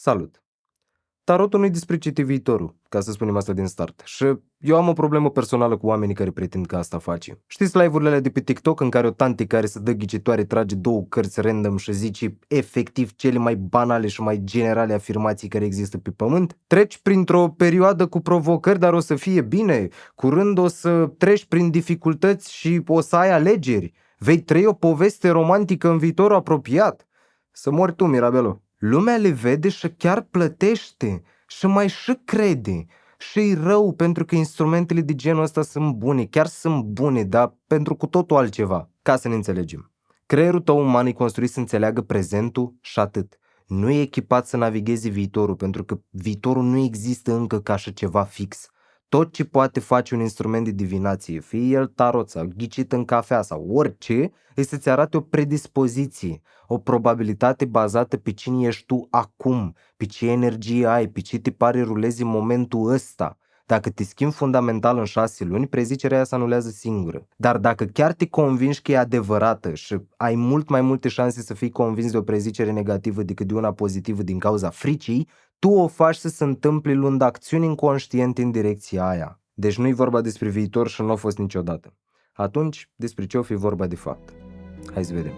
Salut! Tarotul nu-i despre citi viitorul, ca să spunem asta din start. Și eu am o problemă personală cu oamenii care pretind că asta face. Știți live-urile alea de pe TikTok în care o tanti care se dă ghicitoare trage două cărți random și zice efectiv cele mai banale și mai generale afirmații care există pe pământ? Treci printr-o perioadă cu provocări, dar o să fie bine. Curând o să treci prin dificultăți și o să ai alegeri. Vei trăi o poveste romantică în viitorul apropiat. Să mori tu, Mirabelo. Lumea le vede și chiar plătește și mai și crede și-i rău pentru că instrumentele de genul ăsta sunt bune, chiar sunt bune, dar pentru cu totul altceva. Ca să ne înțelegem. Creierul tău uman e construit să înțeleagă prezentul și atât. Nu e echipat să navigheze viitorul, pentru că viitorul nu există încă ca și ceva fix. Tot ce poate face un instrument de divinație, fie el tarot sau ghicit în cafea sau orice, este să-ți arate o predispoziție, o probabilitate bazată pe cine ești tu acum, pe ce energie ai, pe ce te pare rulezi în momentul ăsta. Dacă te schimbi fundamental în 6 luni, prezicerea aia se anulează singură. Dar dacă chiar te convingi că e adevărată și ai mult mai multe șanse să fii convins de o prezicere negativă decât de una pozitivă din cauza fricii, tu o faci să se întâmple luând acțiuni inconștiente în direcția aia. Deci nu-i vorba despre viitor și nu a fost niciodată. Atunci, despre ce o fi vorba de fapt? Hai să vedem.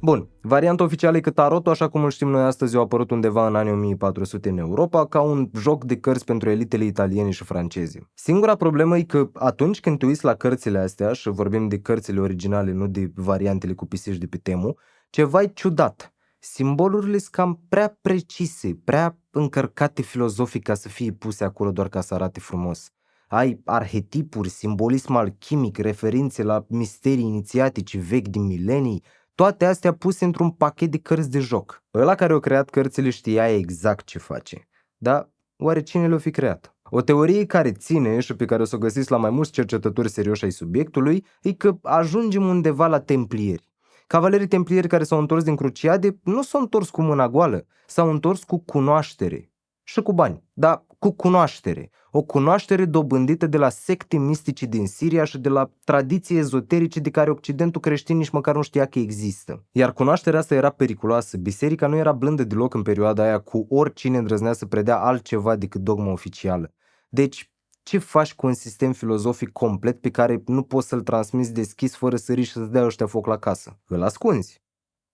Bun, varianta oficială e că tarotul, așa cum îl știm noi astăzi, a apărut undeva în anii 1400 în Europa ca un joc de cărți pentru elitele italiene și franceze. Singura problemă e că atunci când te uiți la cărțile astea, și vorbim de cărțile originale, nu de variantele cu pisici de pe Temu, ceva e ciudat. Simbolurile sunt cam prea precise, prea încărcate filozofic ca să fie puse acolo doar ca să arate frumos. Ai arhetipuri, simbolism alchimic, referințe la misterii inițiatice vechi din milenii, toate astea puse într-un pachet de cărți de joc. Ăla care a creat cărțile știa exact ce face. Dar oare cine le-o fi creat? O teorie care ține și pe care o să o găsiți la mai mulți cercetători serioși ai subiectului e că ajungem undeva la templieri. Cavalerii templieri care s-au întors din cruciade nu s-au întors cu mâna goală, s-au întors cu cunoaștere. Și cu bani, dar cu cunoaștere. O cunoaștere dobândită de la secte mistice din Siria și de la tradiții ezoterice de care Occidentul creștin nici măcar nu știa că există. Iar cunoașterea asta era periculoasă. Biserica nu era blândă deloc în perioada aia cu oricine îndrăznea să predea altceva decât dogma oficială. Deci, ce faci cu un sistem filozofic complet pe care nu poți să-l transmiți deschis fără să riști să-ți dea ăștia foc la casă? Îl ascunzi.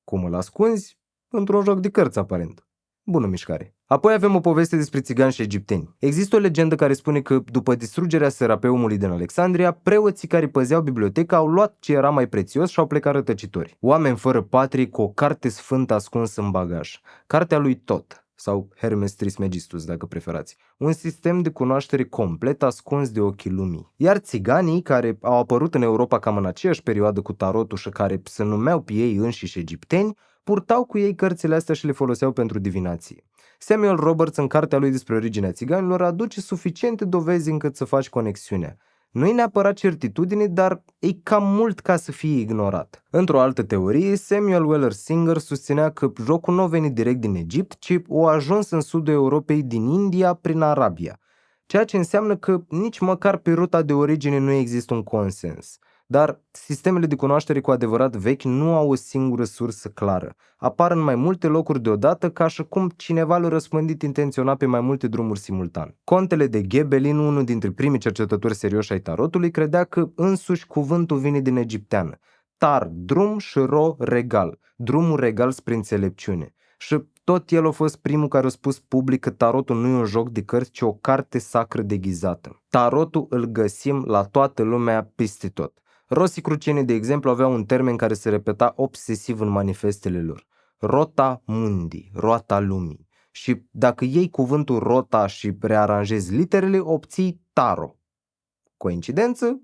Cum îl ascunzi? Într-un joc de cărți, aparent. Bună mișcare. Apoi avem o poveste despre țigani și egipteni. Există o legendă care spune că după distrugerea Serapeumului din Alexandria, preoții care păzeau biblioteca au luat ce era mai prețios și au plecat rătăcitori. Oameni fără patrie cu o carte sfântă ascunsă în bagaj. Cartea lui Tot, sau Hermes Trismegistus dacă preferați. Un sistem de cunoaștere complet ascuns de ochii lumii. Iar țiganii, care au apărut în Europa cam în aceeași perioadă cu tarotul și care se numeau pe ei înșiși egipteni, purtau cu ei cărțile astea și le foloseau pentru divinație. Samuel Roberts, în cartea lui despre originea țiganilor, aduce suficiente dovezi încât să faci conexiunea. Nu e neapărat certitudine, dar e cam mult ca să fie ignorat. Într-o altă teorie, Samuel Weller Singer susținea că jocul nu a venit direct din Egipt, ci a ajuns în sudul Europei din India prin Arabia, ceea ce înseamnă că nici măcar pe ruta de origine nu există un consens. Dar sistemele de cunoaștere cu adevărat vechi nu au o singură sursă clară. Apar în mai multe locuri deodată ca și cum cineva le-a răspândit intenționat pe mai multe drumuri simultan. Contele de Gebelin, unul dintre primii cercetători serioși ai tarotului, credea că însuși cuvântul vine din egipteană. Tar, drum și ro, regal. Drumul regal spre înțelepciune. Și tot el a fost primul care a spus public că tarotul nu e un joc de cărți, ci o carte sacră deghizată. Tarotul îl găsim la toată lumea peste tot. Rosicrucienii, de exemplu, aveau un termen care se repeta obsesiv în manifestele lor. Rota mundi, roata lumii. Și dacă iei cuvântul rota și rearanjezi literele, obții taro. Coincidență?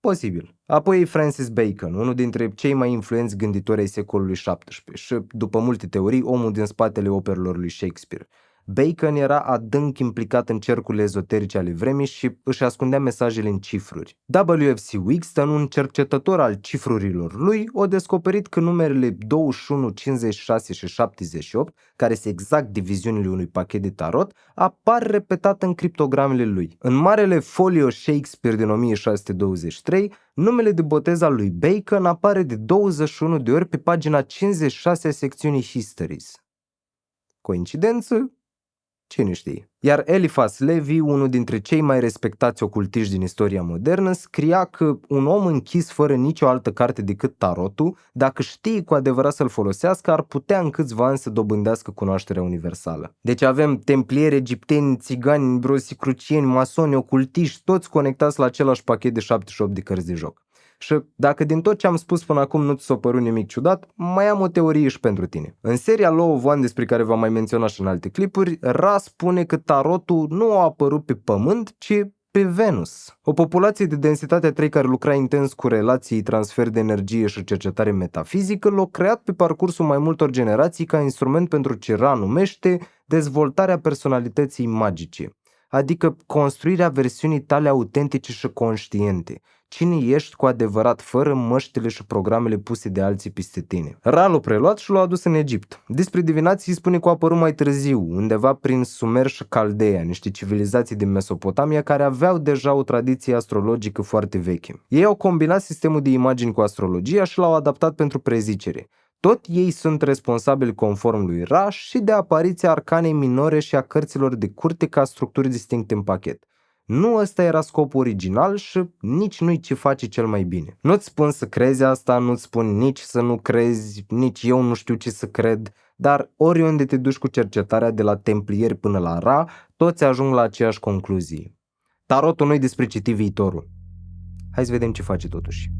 Posibil. Apoi e Francis Bacon, unul dintre cei mai influenți gânditori ai secolului XVII și, după multe teorii, omul din spatele operelor lui Shakespeare. Bacon era adânc implicat în cercurile ezoterice ale vremii și își ascundea mesajele în cifruri. W.F.C. Wigton, un cercetător al cifrurilor lui, a descoperit că numerele 21, 56 și 78, care sunt exact diviziunile unui pachet de tarot, apar repetat în criptogramele lui. În marele folio Shakespeare din 1623, numele de botez al lui Bacon apare de 21 de ori pe pagina 56 a secțiunii Histories. Coincidență? Cine știe? Iar Eliphas Levi, unul dintre cei mai respectați ocultiști din istoria modernă, scria că un om închis fără nicio altă carte decât tarotul, dacă știe cu adevărat să-l folosească, ar putea în câțiva ani să dobândească cunoașterea universală. Deci avem templieri, egipteni, țigani, rosicrucieni, masoni, ocultiști, toți conectați la același pachet de 78 de cărți de joc. Și dacă din tot ce am spus până acum nu ți s-a părut nimic ciudat, mai am o teorie și pentru tine. În seria Law of One, despre care v-am mai menționat și în alte clipuri, Ra spune că tarotul nu a apărut pe Pământ, ci pe Venus. O populație de densitate 3 care lucra intens cu relații, transfer de energie și cercetare metafizică l-a creat pe parcursul mai multor generații ca instrument pentru ce Ra numește dezvoltarea personalității magice, adică construirea versiunii tale autentice și conștiente. Cine ești cu adevărat, fără măștile și programele puse de alții peste tine. Ra l-a preluat și l-a adus în Egipt. Despre divinații spune că a apărut mai târziu, undeva prin Sumer și Caldeia, niște civilizații din Mesopotamia care aveau deja o tradiție astrologică foarte veche. Ei au combinat sistemul de imagini cu astrologia și l-au adaptat pentru prezicere. Tot ei sunt responsabili conform lui Ra și de apariția arcanei minore și a cărților de curte ca structuri distincte în pachet. Nu ăsta era scopul original și nici nu-i ce face cel mai bine. Nu-ți spun să crezi asta, nu-ți spun nici să nu crezi, nici eu nu știu ce să cred, dar oriunde te duci cu cercetarea de la templieri până la Ra, toți ajung la aceeași concluzie. Tarotul nu-i despre citi viitorul. Hai să vedem ce face totuși.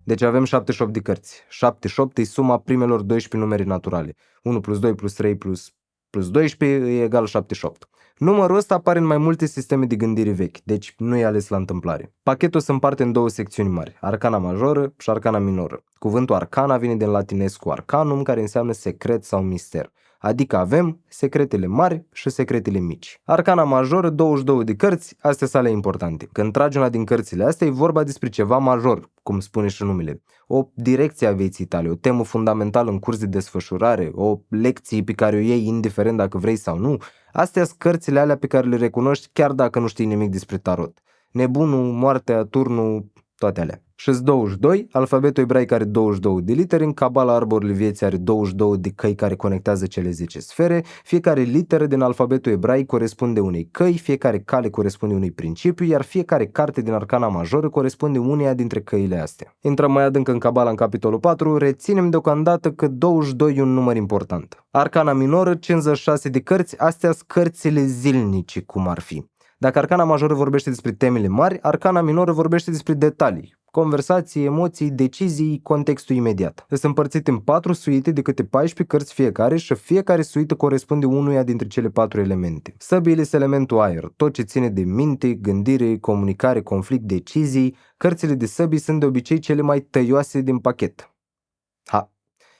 Deci avem 78 de cărți. 78 e suma primelor 12 numere naturale. 1 plus 2 plus 3 plus 12 e egal 78. Numărul ăsta apare în mai multe sisteme de gândire vechi, deci nu e ales la întâmplare. Pachetul se împarte în două secțiuni mari, arcana majoră și arcana minoră. Cuvântul arcana vine din latinescu arcanum, care înseamnă secret sau mister. Adică avem secretele mari și secretele mici. Arcana majoră, 22 de cărți, astea sale importante. Când tragi una din cărțile astea, e vorba despre ceva major, cum spune și numele. O direcție a vieții tale, o temă fundamentală în curs de desfășurare, o lecție pe care o iei indiferent dacă vrei sau nu. Astea sunt cărțile alea pe care le recunoști chiar dacă nu știi nimic despre tarot. Nebunul, moartea, turnul, toate alea. Și 22, alfabetul ebraic are 22 de litere, în cabala arborului vieții are 22 de căi care conectează cele 10 sfere, fiecare literă din alfabetul ebraic corespunde unei căi, fiecare cale corespunde unui principiu, iar fiecare carte din arcana majoră corespunde uneia dintre căile astea. Intrăm mai adânc în cabala în capitolul 4, reținem deocamdată că 22 e un număr important. Arcana minoră, 56 de cărți, astea sunt cărțile zilnice, cum ar fi. Dacă arcana majoră vorbește despre temele mari, arcana minoră vorbește despre detalii, conversații, emoții, decizii, contextul imediat. Sunt împărțite în 4 suite de câte 14 cărți fiecare și fiecare suită corespunde unuia dintre cele 4 elemente. Săbiile sunt elementul aer, tot ce ține de minte, gândire, comunicare, conflict, decizii. Cărțile de săbii sunt de obicei cele mai tăioase din pachet.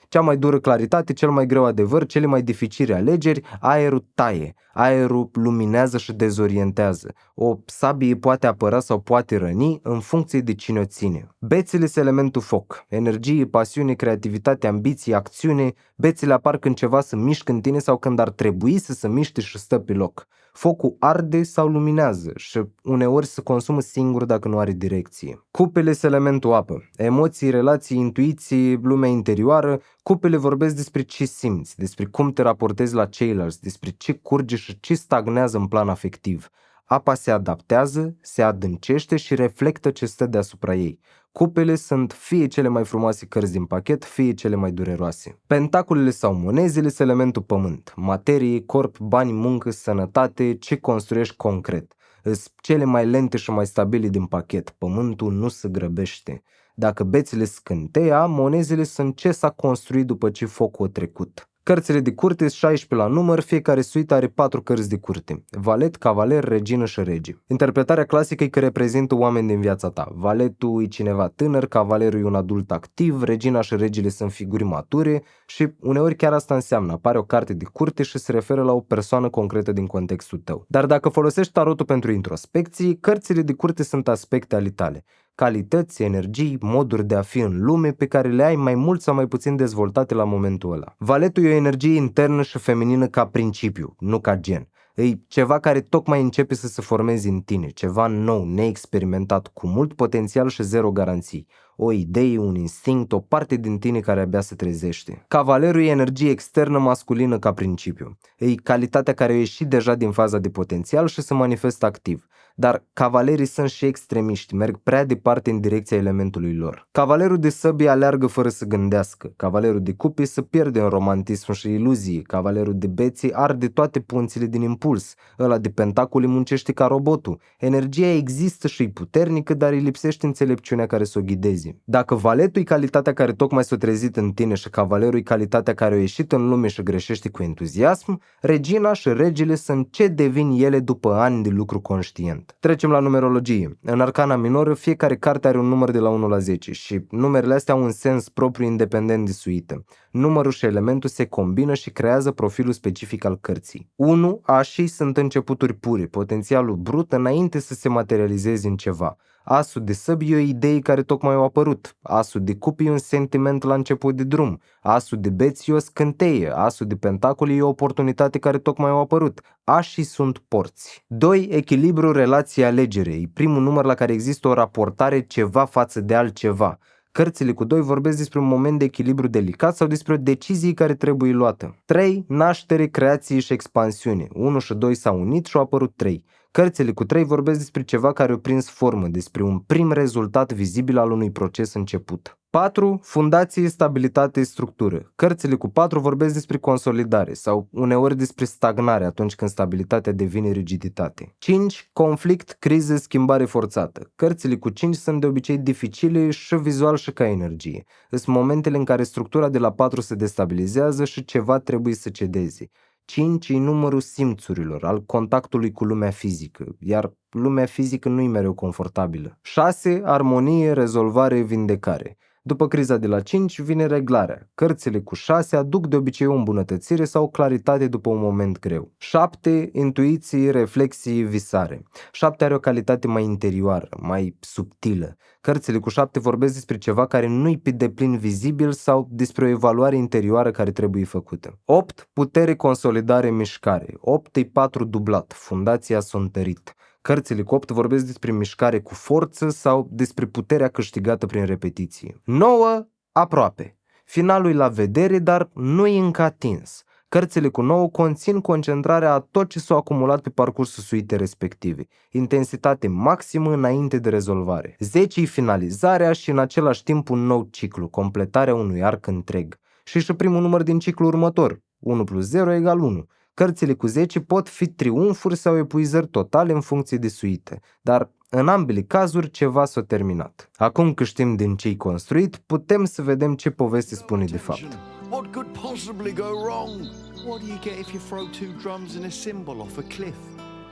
Cea mai dură claritate, cel mai greu adevăr, cele mai dificile alegeri, aerul taie, aerul luminează și dezorientează. O sabie poate apăra sau poate răni în funcție de cine o ține. Bețele sunt elementul foc, energie, pasiune, creativitate, ambiție, acțiune. Bețele apar când ceva se mișcă în tine sau când ar trebui să se miște și stă pe loc. Focul arde sau luminează și uneori se consumă singur dacă nu are direcție. Cupele sunt elementul apă, emoții, relații, intuiții, lumea interioară. Cupele vorbesc despre ce simți, despre cum te raportezi la ceilalți, despre ce curge și ce stagnează în plan afectiv. Apa se adaptează, se adâncește și reflectă ce stă deasupra ei. Cupele sunt fie cele mai frumoase cărți din pachet, fie cele mai dureroase. Pentaculele sau monezile sunt elementul pământ, materie, corp, bani, muncă, sănătate, ce construiești concret. Sunt cele mai lente și mai stabile din pachet, pământul nu se grăbește. Dacă bețele scânteia, monezile sunt ce s-a construit după ce focul a trecut. Cărțile de curte sunt 16 la număr, fiecare suită are 4 cărți de curte. Valet, cavaler, regină și rege. Interpretarea clasică e că reprezintă oameni din viața ta. Valetul e cineva tânăr, cavalerul e un adult activ, regina și regele sunt figuri mature și uneori chiar asta înseamnă. Apare o carte de curte și se referă la o persoană concretă din contextul tău. Dar dacă folosești tarotul pentru introspecții, cărțile de curte sunt aspecte ale tale. Calități, energii, moduri de a fi în lume pe care le ai mai mult sau mai puțin dezvoltate la momentul ăla. Valetul e o energie internă și feminină ca principiu, nu ca gen. E ceva care tocmai începe să se formeze în tine, ceva nou, neexperimentat, cu mult potențial și zero garanții. O idee, un instinct, o parte din tine care abia se trezește. Cavalerul e energie externă masculină ca principiu. E calitatea care a ieșit deja din faza de potențial și se manifestă activ. Dar cavalerii sunt și extremiști, merg prea departe în direcția elementului lor. Cavalerul de săbii aleargă fără să gândească, cavalerul de cupe se pierde în romantism și iluzie, cavalerul de bețe arde toate punțile din impuls, ăla de pentacole muncește ca robotul. Energia există și e puternică, dar îi lipsește înțelepciunea care să o ghideze. Dacă valetul e calitatea care tocmai s-a trezit în tine și cavalerul e calitatea care a ieșit în lume și greșește cu entuziasm, regina și regele sunt ce devin ele după ani de lucru conștient. Trecem la numerologie. În arcana minoră, fiecare carte are un număr de la 1 la 10 și numerele astea au un sens propriu independent de suită. Numărul și elementul se combină și creează profilul specific al cărții. 1. Așii sunt începuturi pure, potențialul brut înainte să se materializeze în ceva. Asul de săbii e o idee care tocmai a apărut. Asul de cupe e un sentiment la început de drum. Asul de beți e o scânteie. Asul de pentacole e o oportunitate care tocmai a apărut. Așii sunt porți. 2. Echilibru, relație, alegere. E primul număr la care există o raportare ceva față de altceva. Cărțile cu 2 vorbesc despre un moment de echilibru delicat sau despre o decizie care trebuie luată. 3. Naștere, creație și expansiune. 1 și 2 s-au unit și au apărut 3. Cărțile cu 3 vorbesc despre ceva care a prins formă, despre un prim rezultat vizibil al unui proces început. 4. Fundație, stabilitate, structură. Cărțile cu 4 vorbesc despre consolidare sau uneori despre stagnare atunci când stabilitatea devine rigiditate. 5. Conflict, criză, schimbare forțată. Cărțile cu 5 sunt de obicei dificile și vizual și ca energie. Sunt momentele în care structura de la 4 se destabilizează și ceva trebuie să cedeze. 5 e numărul simțurilor, al contactului cu lumea fizică, iar lumea fizică nu e mereu confortabilă. 6. Armonie, rezolvare, vindecare. După criza de la 5 vine reglarea. Cărțile cu 6 aduc de obicei o îmbunătățire sau o claritate după un moment greu. 7. Intuiții, reflexii, visare. 7 are o calitate mai interioară, mai subtilă. Cărțile cu 7 vorbesc despre ceva care nu-i pe deplin vizibil sau despre o evaluare interioară care trebuie făcută. 8. Putere, consolidare, mișcare. 8 e 4 dublat, fundația s-a întărit. Cărțile cu 8 vorbesc despre mișcare cu forță sau despre puterea câștigată prin repetiție. 9. Aproape. Finalul e la vedere, dar nu e încă atins. Cărțile cu 9 conțin concentrarea a tot ce s-a acumulat pe parcursul suitei respective. Intensitate maximă înainte de rezolvare. 10 e finalizarea și în același timp un nou ciclu, completarea unui arc întreg. Și primul număr din ciclul următor. 1 plus 0 egal 1. Cărțile cu 10 pot fi triumfuri sau epuizări totale în funcție de suită, dar în ambele cazuri ceva s-a terminat. Acum că știm din ce-i construit, putem să vedem ce poveste spune de fapt. What could possibly go wrong? What do you get if you throw 2 drums and a cymbal off a cliff?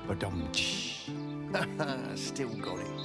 Ba-dum. Still got it.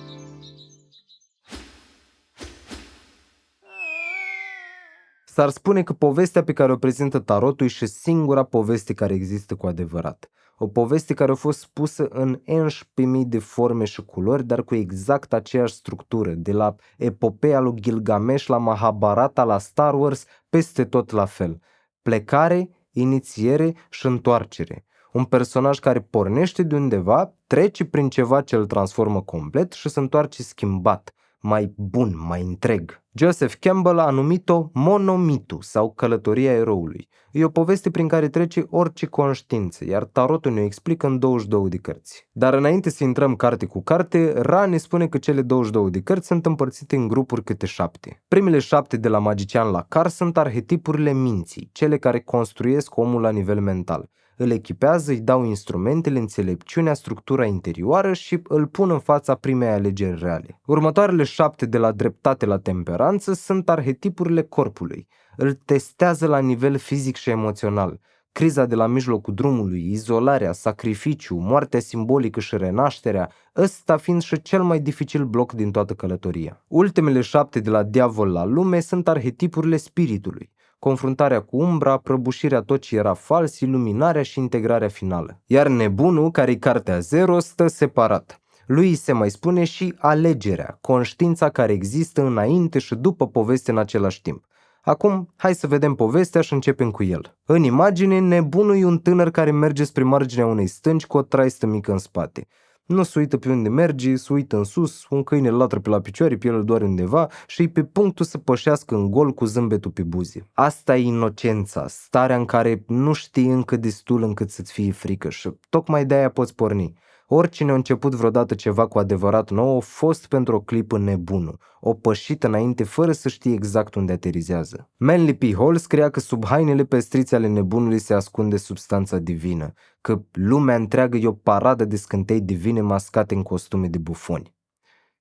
S-ar spune că povestea pe care o prezintă tarotul e și singura poveste care există cu adevărat. O poveste care a fost spusă în 11.000 de forme și culori, dar cu exact aceeași structură, de la epopeea lui Gilgamesh la Mahabharata la Star Wars, peste tot la fel. Plecare, inițiere și întoarcere. Un personaj care pornește de undeva, trece prin ceva ce îl transformă complet și se întoarce schimbat, mai bun, mai întreg. Joseph Campbell a numit-o monomitu sau călătoria eroului. E o poveste prin care trece orice conștiință, iar tarotul ne explică în 22 de cărți. Dar înainte să intrăm carte cu carte, Ra ne spune că cele 22 de cărți sunt împărțite în grupuri câte 7. Primele 7 de la magician la car sunt arhetipurile minții, cele care construiesc omul la nivel mental. îl echipează, îi dau instrumentele, înțelepciunea, structura interioară și îl pun în fața primei alegeri reale. Următoarele 7 de la dreptate la temperanță sunt arhetipurile corpului. Îl testează la nivel fizic și emoțional. Criza de la mijlocul drumului, izolarea, sacrificiu, moartea simbolică și renașterea, ăsta fiind și cel mai dificil bloc din toată călătoria. Ultimele 7 de la diavol la lume sunt arhetipurile spiritului. Confruntarea cu umbra, prăbușirea tot ce era fals, iluminarea și integrarea finală. Iar nebunul, care-i cartea 0, stă separat. Lui se mai spune și alegerea, conștiința care există înainte și după poveste în același timp. Acum, hai să vedem povestea și începem cu el. În imagine, nebunul e un tânăr care merge spre marginea unei stânci cu o traistă mică în spate. Nu se uită pe unde merge, se uită în sus, un câine îl latră pe la picioare, pe el doar undeva și e pe punctul să pășească în gol cu zâmbetul pe buze. Asta e inocența, starea în care nu știi încă destul încât să-ți fie frică și tocmai de-aia poți porni. Oricine a început vreodată ceva cu adevărat nou a fost pentru o clipă nebunul, o pășit înainte fără să știe exact unde aterizează. Manly P. Hall scria că sub hainele pestrițe ale nebunului se ascunde substanța divină, că lumea întreagă e o paradă de scântei divine mascate în costume de bufoni.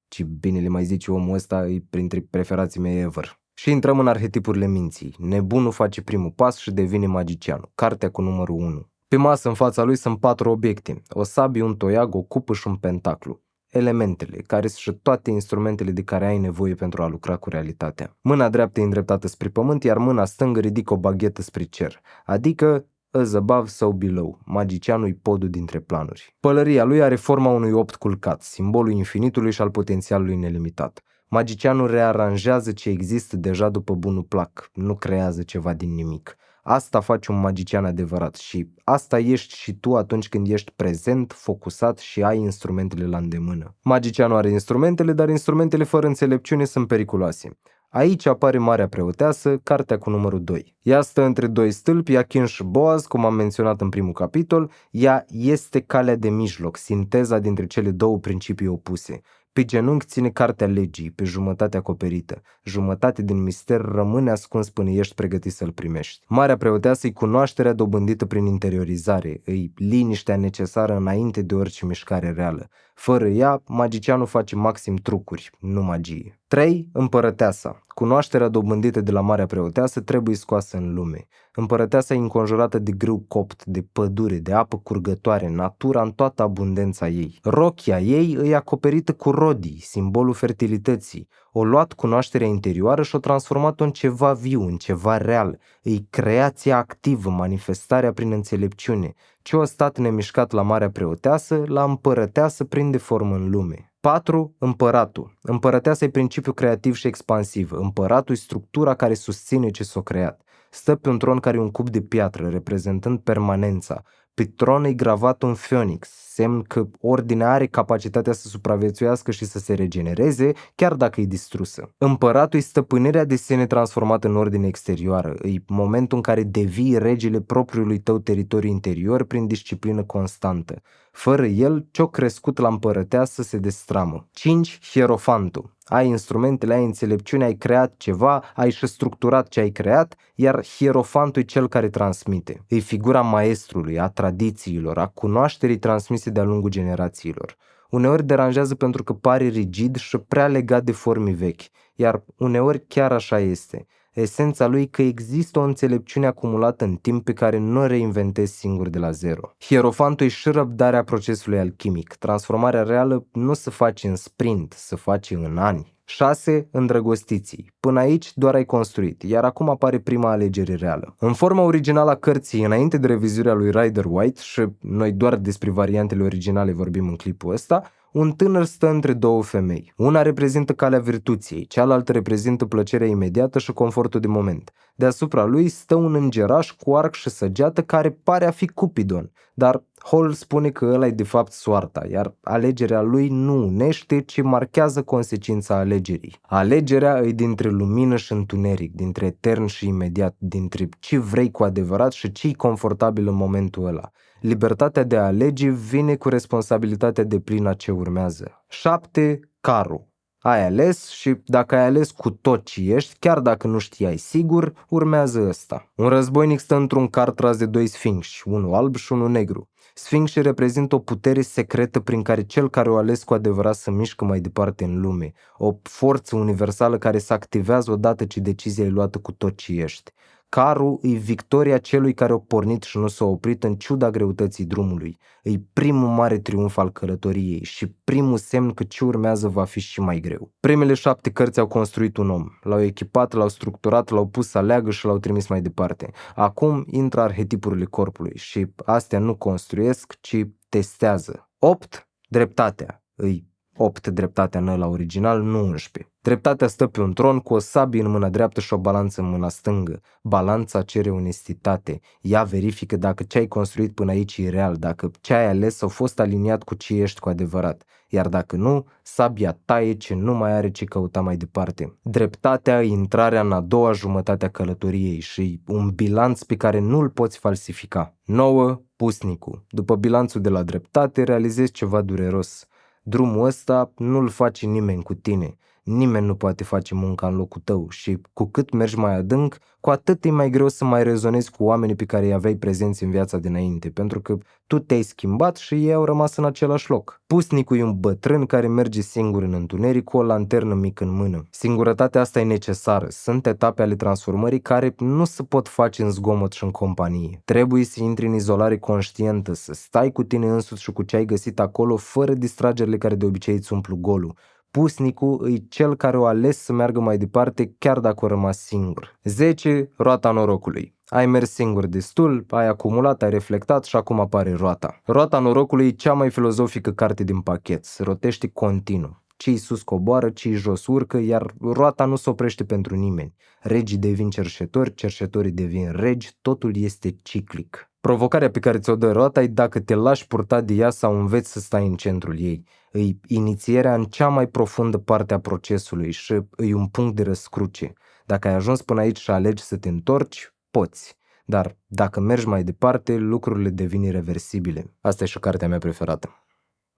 Ce bine le mai zice omul ăsta, e printre preferații mei ever. Și intrăm în arhetipurile minții. Nebunul face primul pas și devine magicianul, cartea cu numărul 1. Pe masă în fața lui sunt 4 obiecte, o sabie, un toiag, o cupă și un pentaclu. Elementele, care sunt și toate instrumentele de care ai nevoie pentru a lucra cu realitatea. Mâna dreaptă e îndreptată spre pământ, iar mâna stângă ridică o baghetă spre cer, adică as above, so below, magicianul-i podul dintre planuri. Pălăria lui are forma unui opt culcat, simbolul infinitului și al potențialului nelimitat. Magicianul rearanjează ce există deja după bunul plac, nu creează ceva din nimic. Asta face un magician adevărat și asta ești și tu atunci când ești prezent, focusat și ai instrumentele la îndemână. Magicianul are instrumentele, dar instrumentele fără înțelepciune sunt periculoase. Aici apare Marea Preoteasă, cartea cu numărul 2. Ea stă între doi stâlpi, Iachin și Boaz, cum am menționat în primul capitol. Ea este calea de mijloc, sinteza dintre cele două principii opuse. Pe genunchi ține cartea legii, pe jumătate acoperită. Jumătate din mister rămâne ascuns până ești pregătit să-l primești. Marea Preoteasă e cunoașterea dobândită prin interiorizare, îi liniștea necesară înainte de orice mișcare reală. Fără ea, magicianul face maxim trucuri, nu magie. 3. Împărăteasa. Cunoașterea dobândită de la Marea Preoteasă trebuie scoasă în lume. Împărăteasa e înconjurată de grâu copt, de pădure, de apă curgătoare, natura în toată abundența ei. Rochia ei îi acoperită cu rodii, simbolul fertilității. O luat cunoașterea interioară și o transformat în ceva viu, în ceva real. Îi creația activă, manifestarea prin înțelepciune. Ce a stat nemișcat la Marea Preoteasă, la împărăteasă prinde formă în lume. 4. Împăratul. Împărăteasa e principiul creativ și expansiv. Împăratul e structura care susține ce s-a creat. Stă pe un tron care e un cub de piatră, reprezentând permanența. Pe tron e gravat un phoenix, semn că ordinea are capacitatea să supraviețuiască și să se regenereze, chiar dacă e distrusă. Împăratul e stăpânirea de sine transformată în ordine exterioară, e momentul în care devii regele propriului tău teritoriu interior prin disciplină constantă. Fără el, ce-o crescut la împărăteasă se destramă. 5. Hierofantul. Ai instrumentele, ai înțelepciune, ai creat ceva, ai și structurat ce ai creat, iar hierofantul e cel care transmite. E figura maestrului, a tradițiilor, a cunoașterii transmise de-a lungul generațiilor. Uneori deranjează pentru că pare rigid și prea legat de forme vechi, iar uneori chiar așa este. Esența lui că există o înțelepciune acumulată în timp pe care nu o reinventezi singur de la zero. Hierofantul e și răbdarea procesului alchimic. Transformarea reală nu se face în sprint, se face în ani. 6. Îndrăgostiții. Până aici doar ai construit, iar acum apare prima alegere reală. În forma originală a cărții, înainte de revizuirea lui Rider White, și noi doar despre variantele originale vorbim în clipul ăsta, un tânăr stă între două femei. Una reprezintă calea virtuției, cealaltă reprezintă plăcerea imediată și confortul de moment. Deasupra lui stă un îngeraș cu arc și săgeată care pare a fi Cupidon, dar Hall spune că ăla e de fapt soarta, iar alegerea lui nu unește, ci marchează consecința alegerii. Alegerea e dintre lumină și întuneric, dintre etern și imediat, dintre ce vrei cu adevărat și ce-i confortabil în momentul ăla. Libertatea de a alege vine cu responsabilitatea deplină a ce urmează. 7. Carul. Ai ales și dacă ai ales cu tot ce ești, chiar dacă nu știai sigur, urmează ăsta. Un războinic stă într-un car tras de doi sfinxi, unul alb și unul negru. Sfinxii reprezintă o putere secretă prin care cel care o ales cu adevărat să mișcă mai departe în lume, o forță universală care se activează odată ce decizia e luată cu tot ce ești. Carul e victoria celui care a pornit și nu s-a oprit în ciuda greutății drumului. E primul mare triumf al călătoriei și primul semn că ce urmează va fi și mai greu. Primele 7 cărți au construit un om, l-au echipat, l-au structurat, l-au pus să aleagă și l-au trimis mai departe. Acum intră arhetipurile corpului și astea nu construiesc, ci testează. 8. Dreptatea. Îi 8 dreptatea în ăla original, nu 11. Dreptatea stă pe un tron cu o sabie în mâna dreaptă și o balanță în mâna stângă. Balanța cere onestitate. Ea verifică dacă ce ai construit până aici e real, dacă ce ai ales a fost aliniat cu ce ești cu adevărat. Iar dacă nu, sabia taie ce nu mai are ce căuta mai departe. Dreptatea e intrarea în a doua jumătate a călătoriei și un bilanț pe care nu-l poți falsifica. 9. Pusnicul. După bilanțul de la dreptate, realizezi ceva dureros. Drumul ăsta nu-l face nimeni cu tine. Nimeni nu poate face munca în locul tău și cu cât mergi mai adânc, cu atât e mai greu să mai rezonezi cu oamenii pe care îi aveai prezenți în viața dinainte, pentru că tu te-ai schimbat și ei au rămas în același loc. Pusnicul e un bătrân care merge singur în întuneric cu o lanternă mică în mână. Singurătatea asta e necesară. Sunt etape ale transformării care nu se pot face în zgomot și în companie. Trebuie să intri în izolare conștientă, să stai cu tine însuți și cu ce ai găsit acolo, fără distragerile care de obicei îți umplu golul. Pusnicul e cel care o ales să meargă mai departe chiar dacă a rămas singur. 10. Roata norocului. Ai mers singur destul, ai acumulat, ai reflectat și acum apare roata. Roata norocului e cea mai filozofică carte din pachet, se rotește continuu. Ce-i sus coboară, ce-i jos urcă, iar roata nu se oprește pentru nimeni. Regii devin cerșetori, cerșetorii devin regi, totul este ciclic. Provocarea pe care ți-o dă roata e dacă te lași purta de ea sau înveți să stai în centrul ei. E inițierea în cea mai profundă parte a procesului și e un punct de răscruce. Dacă ai ajuns până aici și alegi să te întorci, poți. Dar dacă mergi mai departe, lucrurile devin irreversibile. Asta e și cartea mea preferată.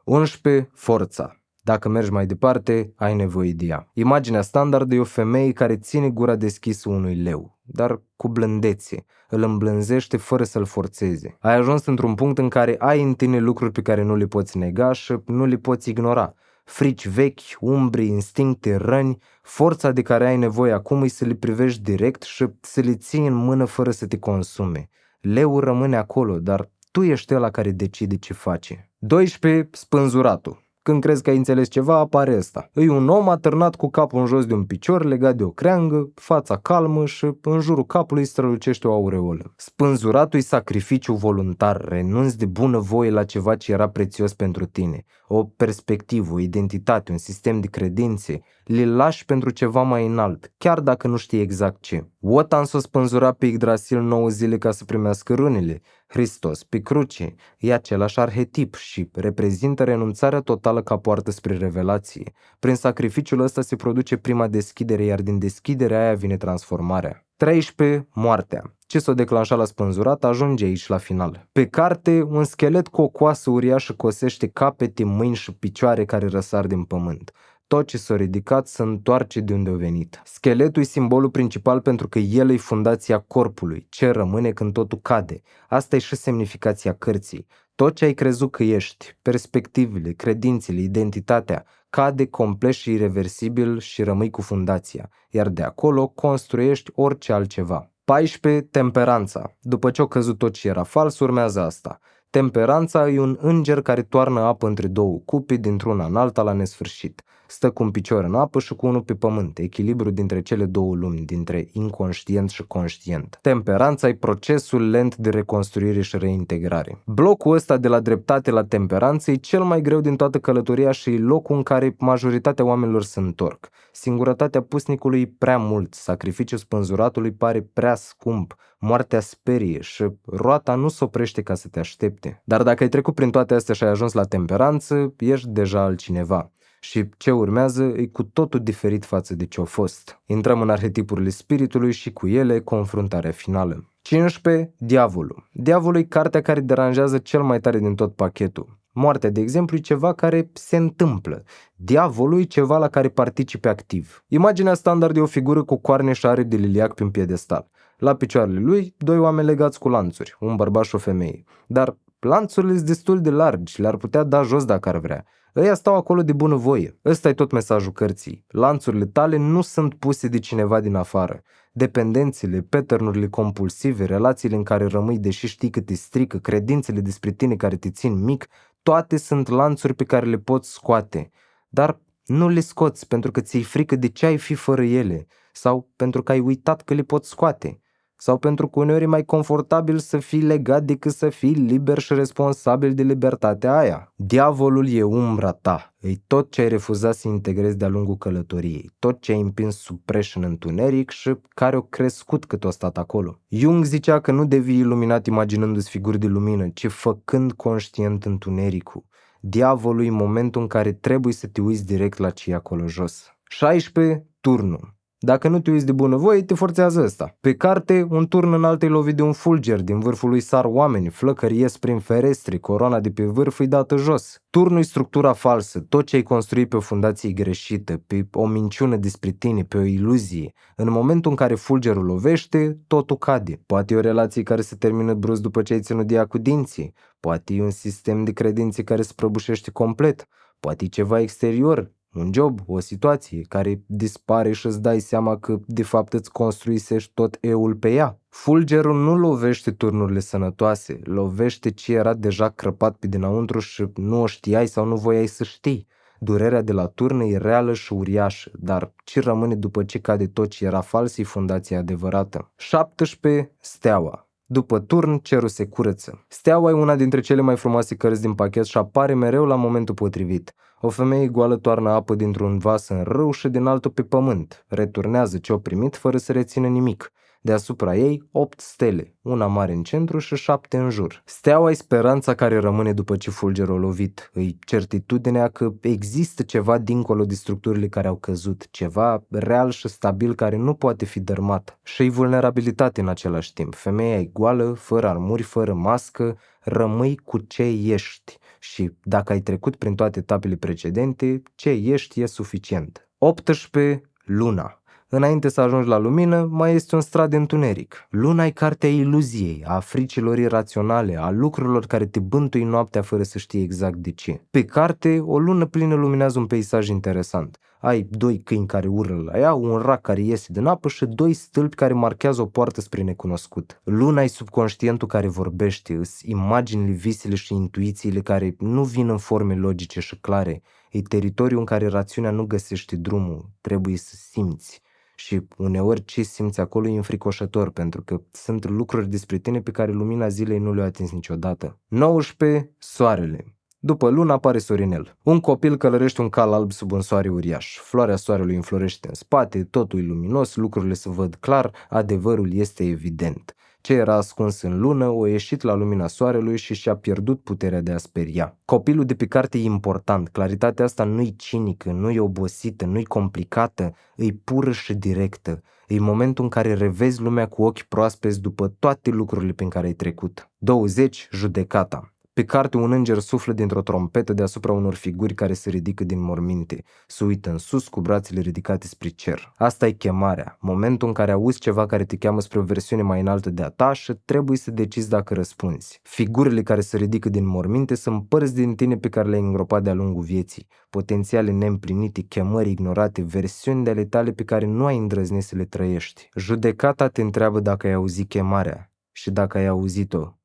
11. Forța. Dacă mergi mai departe, ai nevoie de ea. Imaginea standard e o femeie care ține gura deschisă unui leu, dar cu blândețe. Îl îmblânzește fără să-l forțeze. Ai ajuns într-un punct în care ai în tine lucruri pe care nu le poți nega și nu le poți ignora. Frici vechi, umbri, instincte, răni, forța de care ai nevoie acum e să le privești direct și să le ții în mână fără să te consume. Leul rămâne acolo, dar tu ești ăla care decide ce face. 12. Spânzuratul. Când crezi că ai înțeles ceva, apare ăsta. E un om atârnat cu capul în jos de un picior, legat de o creangă, fața calmă și în jurul capului strălucește o aureolă. Spânzuratul e sacrificiu voluntar, renunți de bună voie la ceva ce era prețios pentru tine. O perspectivă, o identitate, un sistem de credințe, le lași pentru ceva mai înalt, chiar dacă nu știi exact ce. Wotan s-o spânzura pe Yggdrasil 9 zile ca să primească runele. Hristos pe cruce e același arhetip și reprezintă renunțarea totală ca poartă spre revelație. Prin sacrificiul ăsta se produce prima deschidere, iar din deschiderea aia vine transformarea. 13. Moartea. Ce s-o declanșa la spânzurat ajunge aici la final. Pe carte, un schelet cu o coasă uriașă cosește capete, mâini și picioare care răsar din pământ. Tot ce s-a ridicat se întoarce de unde a venit. Scheletul e simbolul principal pentru că el e fundația corpului, ce rămâne când totul cade. Asta e și semnificația cărții. Tot ce ai crezut că ești, perspectivele, credințele, identitatea, cade complet și irreversibil și rămâi cu fundația, iar de acolo construiești orice altceva. 14. Temperanța. După ce a căzut tot ce era fals, urmează asta. Temperanța e un înger care toarnă apă între două cupe, dintr-una în alta la nesfârșit. Stă cu un picior în apă și cu unul pe pământ, echilibru dintre cele două lumi, dintre inconștient și conștient. Temperanța e procesul lent de reconstruire și reintegrare. Blocul ăsta de la dreptate la temperanță e cel mai greu din toată călătoria și e locul în care majoritatea oamenilor se întorc. Singurătatea pusnicului e prea mult, sacrificiul spânzuratului pare prea scump, moartea sperie și roata nu se oprește ca să te aștepte. Dar dacă ai trecut prin toate astea și ai ajuns la temperanță, ești deja altcineva. Și ce urmează e cu totul diferit față de ce a fost. Intrăm în arhetipurile spiritului și cu ele confruntarea finală. 15. Diavolul. Diavolul e cartea care deranjează cel mai tare din tot pachetul. Moartea, de exemplu, e ceva care se întâmplă. Diavolul e ceva la care participi activ. Imaginea standard e o figură cu coarne și aripi de liliac pe un piedestal. La picioarele lui, doi oameni legați cu lanțuri, un bărbat și o femeie. Dar lanțurile sunt destul de largi, le-ar putea da jos dacă ar vrea. Ăia stau acolo de bunăvoie. Ăsta e tot mesajul cărții. Lanțurile tale nu sunt puse de cineva din afară. Dependențele, pattern-urile compulsive, relațiile în care rămâi deși știi că te strică, credințele despre tine care te țin mic, toate sunt lanțuri pe care le poți scoate. Dar nu le scoți pentru că ți-e frică de ce ai fi fără ele sau pentru că ai uitat că le poți scoate. Sau pentru că uneori e mai confortabil să fii legat decât să fii liber și responsabil de libertatea aia. Diavolul e umbra ta, e tot ce ai refuzat să integrezi de-a lungul călătoriei, tot ce ai împins sub preș în întuneric și care o crescut cât o stat acolo. Jung zicea că nu devii iluminat imaginându-ți figuri de lumină, ci făcând conștient întunericul. Diavolul e momentul în care trebuie să te uiți direct la ce e acolo jos. 16. Turnul. Dacă nu te uiți de bunăvoie, te forțează ăsta. Pe carte, un turn înalt e lovit de un fulger, din vârful lui sar oameni, flăcări ies prin ferestre, coroana de pe vârf îi dată jos. Turnul e structura falsă, tot ce ai construit pe o fundație greșită, pe o minciună despre tine, pe o iluzie. În momentul în care fulgerul lovește, totul cade. Poate e o relație care se termină brusc după ce ai ținut de ea cu dinții. Poate e un sistem de credințe care se prăbușește complet. Poate e ceva exterior. Un job, o situație care dispare și îți dai seama că de fapt îți construisești tot eul pe ea. Fulgerul nu lovește turnurile sănătoase, lovește ce era deja crăpat pe dinăuntru și nu o știai sau nu voiai să știi. Durerea de la turn e reală și uriașă, dar ce rămâne după ce cade tot ce era fals e fundația adevărată. 17. Steaua. După turn, cerul se curăță. Steaua e una dintre cele mai frumoase cărți din pachet și apare mereu la momentul potrivit. O femeie goală toarnă apă dintr-un vas în râu și din altul pe pământ. Returnează ce-o primit fără să rețină nimic. Deasupra ei, 8 stele, una mare în centru și 7 în jur. Steaua e speranța care rămâne după ce fulgerul a lovit. E certitudinea că există ceva dincolo de structurile care au căzut, ceva real și stabil care nu poate fi dărmat. Și e vulnerabilitate în același timp. Femeia e goală, fără armuri, fără mască, rămâi cu ce ești. Și dacă ai trecut prin toate etapele precedente, ce ești e suficient. 18. Luna. Înainte să ajungi la lumină, mai este un strat de întuneric. Luna e cartea iluziei, a fricilor iraționale, a lucrurilor care te bântui noaptea fără să știi exact de ce. Pe carte, o lună plină luminează un peisaj interesant. Ai 2 câini care urlă la ea, un rac care iese din apă și 2 stâlpi care marchează o poartă spre necunoscut. Luna e subconștientul care vorbește, îs imaginile, visele și intuițiile care nu vin în forme logice și clare. E teritoriul în care rațiunea nu găsește drumul, trebuie să simți. Și uneori ce simți acolo e înfricoșător, pentru că sunt lucruri despre tine pe care lumina zilei nu le-a atins niciodată. 19. Soarele. După lună apare Sorinel. Un copil călărește un cal alb sub un soare uriaș. Floarea soarelui înflorește în spate, totul e luminos, lucrurile se văd clar, adevărul este evident. Ce era ascuns în lună o ieșit la lumina soarelui și și-a pierdut puterea de a speria. Copilul de pe carte e important, claritatea asta nu-i cinică, nu-i obosită, nu-i complicată, e pură și directă. E momentul în care revezi lumea cu ochi proaspeți după toate lucrurile prin care ai trecut. 20. Judecata. Pe carte un înger suflă dintr-o trompetă deasupra unor figuri care se ridică din morminte, se uită în sus cu brațele ridicate spre cer. Asta e chemarea, momentul în care auzi ceva care te cheamă spre o versiune mai înaltă de a ta și trebuie să decizi dacă răspunzi. Figurile care se ridică din morminte sunt părți din tine pe care le-ai îngropat de-a lungul vieții, potențiale neîmplinite, chemări ignorate, versiuni de ale tale pe care nu ai îndrăznit să le trăiești. Judecata te întreabă dacă ai auzit chemarea și dacă ai auzit-o,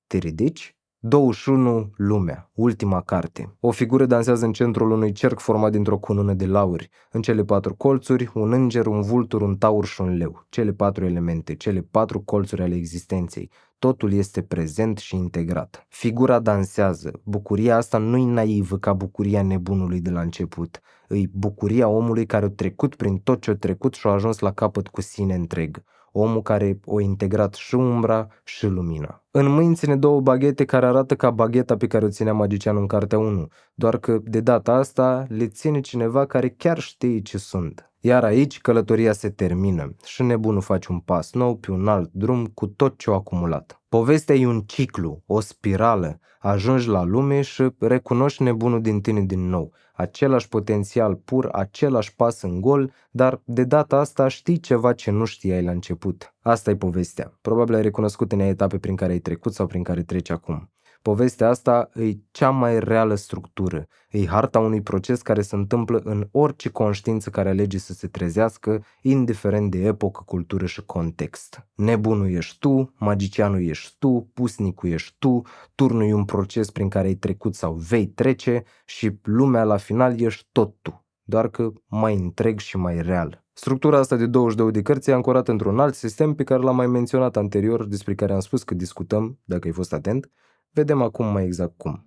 te ridici? 21. Lumea, ultima carte. O figură dansează în centrul unui cerc format dintr-o cunună de lauri. În cele 4 colțuri, un înger, un vultur, un taur și un leu. Cele 4 elemente, cele 4 colțuri ale existenței. Totul este prezent și integrat. Figura dansează. Bucuria asta nu-i naivă ca bucuria nebunului de la început. Îi bucuria omului care a trecut prin tot ce a trecut și a ajuns la capăt cu sine întreg. Omul care o integrat și umbra și lumina. În mâini ține 2 baghete care arată ca bagheta pe care o ținea magicianul în cartea 1, doar că de data asta le ține cineva care chiar știe ce sunt. Iar aici călătoria se termină și nebunul face un pas nou pe un alt drum cu tot ce a acumulat. Povestea e un ciclu, o spirală. Ajungi la lume și recunoști nebunul din tine din nou. Același potențial pur, același pas în gol, dar de data asta știi ceva ce nu știai la început. Asta e povestea. Probabil ai recunoscut în ea etape prin care ai trecut sau prin care treci acum. Povestea asta e cea mai reală structură. E harta unui proces care se întâmplă în orice conștiință care alege să se trezească, indiferent de epocă, cultură și context. Nebunul ești tu, magicianul ești tu, pusnicul ești tu, turnul e un proces prin care ai trecut sau vei trece și lumea la final ești tot tu, doar că mai întreg și mai real. Structura asta de 22 de cărți e ancorată într-un alt sistem pe care l-am mai menționat anterior, despre care am spus că discutăm, dacă ai fost atent. Vedem acum mai exact cum.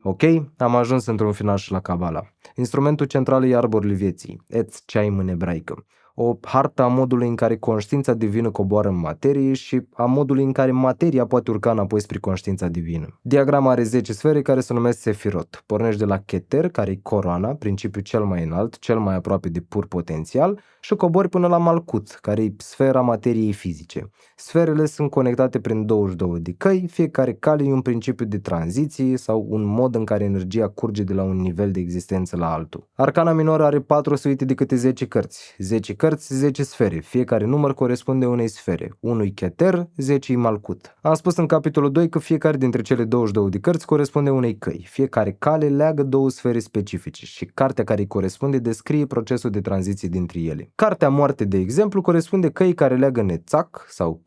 Ok, am ajuns într-un final și la Cabala. Instrumentul central e arborul vieții, Etz Chaim în ebraică. O hartă a modului în care conștiința divină coboară în materie și a modului în care materia poate urca înapoi spre conștiința divină. Diagrama are 10 sfere care se numesc Sefirot. Pornești de la Keter, care e coroana, principiul cel mai înalt, cel mai aproape de pur potențial, și cobori până la Malkut, care e sfera materiei fizice. Sferele sunt conectate prin 22 de căi, fiecare cale e un principiu de tranziție sau un mod în care energia curge de la un nivel de existență la altul. Arcana minoră are 4 suite de câte 10 cărți. 10 cărți, 10 sfere. Fiecare număr corespunde unei sfere. 1 Keter, 10 Malkut. Am spus în capitolul 2 că fiecare dintre cele 22 de cărți corespunde unei căi. Fiecare cale leagă 2 sfere specifice și cartea care îi corespunde descrie procesul de tranziție dintre ele. Cartea moarte, de exemplu, corespunde căii care leagă Nețac sau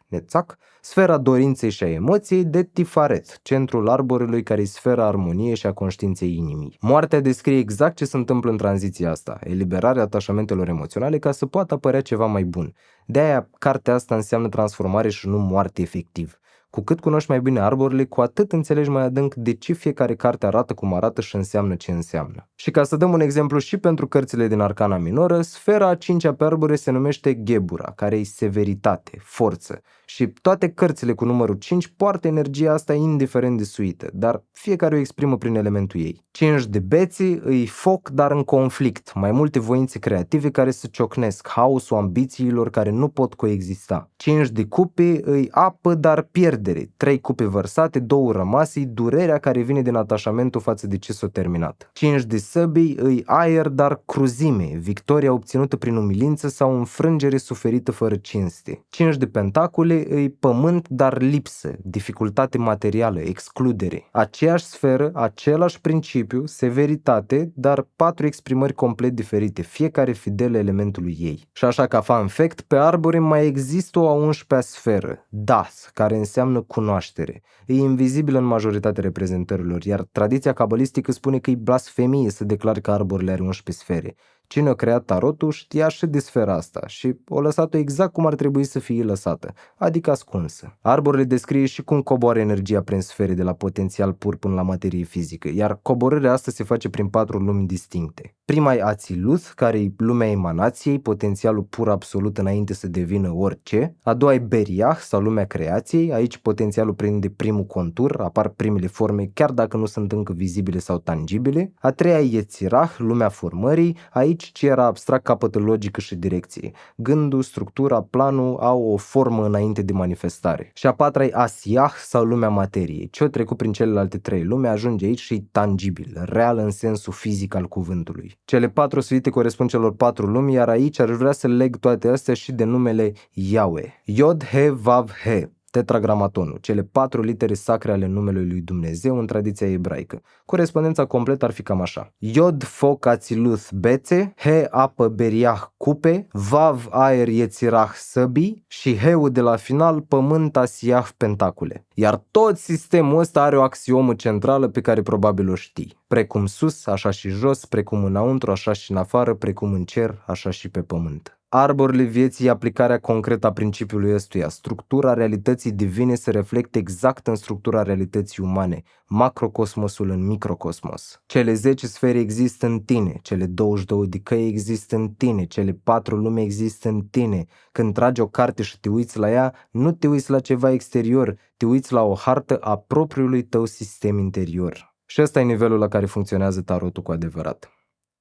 Nețac, sfera dorinței și a emoției, de Tifaret, centrul arborelui care e sfera armoniei și a conștiinței inimii. Moartea descrie exact ce se întâmplă în tranziția asta, eliberarea atașamentelor emoționale ca să poată apărea ceva mai bun. De-aia, cartea asta înseamnă transformare și nu moarte efectiv. Cu cât cunoști mai bine arborile, cu atât înțelegi mai adânc de ce fiecare carte arată cum arată și înseamnă ce înseamnă. Și ca să dăm un exemplu și pentru cărțile din Arcana minoră, sfera a 5-a pe arbore se numește Gebura, care e severitate, forță. Și toate cărțile cu numărul 5 poartă energia asta indiferent de suită, dar fiecare o exprimă prin elementul ei. 5 de beții îi foc, dar în conflict, mai multe voințe creative care se ciocnesc, haosul ambițiilor care nu pot coexista. 5 de cupe îi apă, dar pierdere, 3 cupe vărsate, 2 rămase, durerea care vine din atașamentul față de ce s-a terminat. 5 de săbii îi aer, dar cruzime, victoria obținută prin umilință sau înfrângere suferită fără cinste. 5 de pentacule îi pământ, dar lipsă, dificultate materială, excludere. Aceeași sferă, același principiu, severitate, dar 4 exprimări complet diferite, fiecare fidele elementului ei. Și așa ca fun fact, pe arbore mai există o a 11-a sferă, Das, care înseamnă cunoaștere. E invizibilă în majoritatea reprezentărilor, iar tradiția cabalistică spune că e blasfemie să declari că arborele are 11 sfere. Cine a creat tarotul știa și de sfera asta și o lăsat-o exact cum ar trebui să fie lăsată, adică ascunsă. Arborele descrie și cum coboară energia prin sfere de la potențial pur până la materie fizică, iar coborârea asta se face prin 4 lumi distincte. Prima e Ațiluth, care e lumea emanației, potențialul pur absolut înainte să devină orice. A doua e Beriah, sau lumea creației, aici potențialul prinde primul contur, apar primele forme chiar dacă nu sunt încă vizibile sau tangibile. A treia e Yetzirah, lumea formării, aici ce era abstract capătă logică și direcție. Gândul, structura, planul au o formă înainte de manifestare. Și a patra e Asiah, sau lumea materiei. Ce-o trecut prin celelalte 3 lume ajunge aici și e tangibil, real în sensul fizic al cuvântului. Cele 4 suite corespund celor 4 lumi, iar aici aș vrea să leg toate astea și de numele Yahweh. Yod, He, Vav, He. Tetragramatonul, cele 4 litere sacre ale numelui lui Dumnezeu în tradiția ebraică. Corespondența completă ar fi cam așa: Yod, foc, Ațiluth, bețe, He, apă, Beriah, cupe, Vav, aer, Yetzirah, săbii și Heu de la final, pământ, Asiah, pentacule. Iar tot sistemul ăsta are o axiomă centrală pe care probabil o știi. Precum sus, așa și jos, precum înăuntru, așa și în afară, precum în cer, așa și pe pământ. Arborele vieții e aplicarea concretă a principiului ăstuia. Structura realității divine se reflectă exact în structura realității umane, macrocosmosul în microcosmos. Cele 10 sfere există în tine, cele 22 de căi există în tine, cele 4 lume există în tine. Când tragi o carte și te uiți la ea, nu te uiți la ceva exterior, te uiți la o hartă a propriului tău sistem interior. Și ăsta e nivelul la care funcționează tarotul cu adevărat.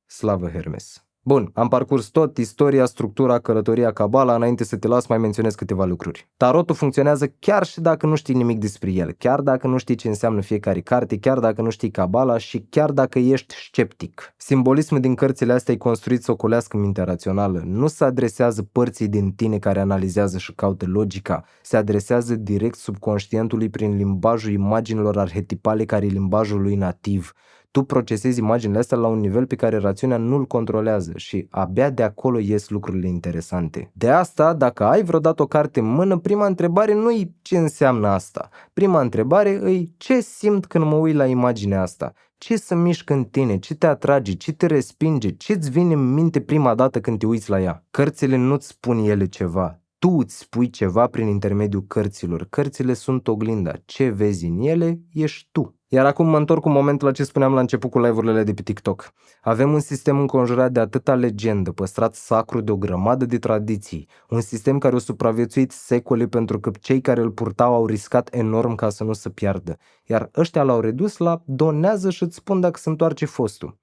Slavă Hermes! Bun, am parcurs tot, istoria, structura, călătoria, cabala, înainte să te las mai menționez câteva lucruri. Tarotul funcționează chiar și dacă nu știi nimic despre el, chiar dacă nu știi ce înseamnă fiecare carte, chiar dacă nu știi cabala și chiar dacă ești sceptic. Simbolismul din cărțile astea e construit să ocolească mintea rațională, nu se adresează părții din tine care analizează și caută logica, se adresează direct subconștientului prin limbajul imaginilor arhetipale care e limbajul lui nativ. Tu procesezi imaginile astea la un nivel pe care rațiunea nu-l controlează și abia de acolo ies lucrurile interesante. De asta, dacă ai vreodată o carte în mână, prima întrebare nu-i ce înseamnă asta. Prima întrebare îi ce simt când mă uit la imaginea asta. Ce se mișcă în tine, ce te atrage, ce te respinge, ce-ți vine în minte prima dată când te uiți la ea. Cărțile nu-ți spun ele ceva. Tu îți spui ceva prin intermediul cărților. Cărțile sunt oglinda. Ce vezi în ele, ești tu. Iar acum mă întorc un moment la ce spuneam la început cu live-urile de pe TikTok. Avem un sistem înconjurat de atâta legendă, păstrat sacru de o grămadă de tradiții. Un sistem care a supraviețuit secole pentru că cei care îl purtau au riscat enorm ca să nu se piardă. Iar ăștia l-au redus la donează și îți spun dacă se întoarce fostul.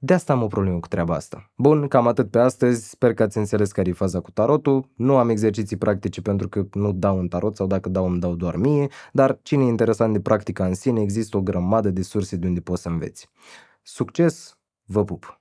De asta am o problemă cu treaba asta. Bun, cam atât pe astăzi, sper că ați înțeles care e faza cu tarotul. Nu am exerciții practice pentru că nu dau un tarot sau dacă dau îmi dau doar mie, dar cine e interesant de practica în sine, există o grămadă de surse de unde poți să înveți. Succes, vă pup!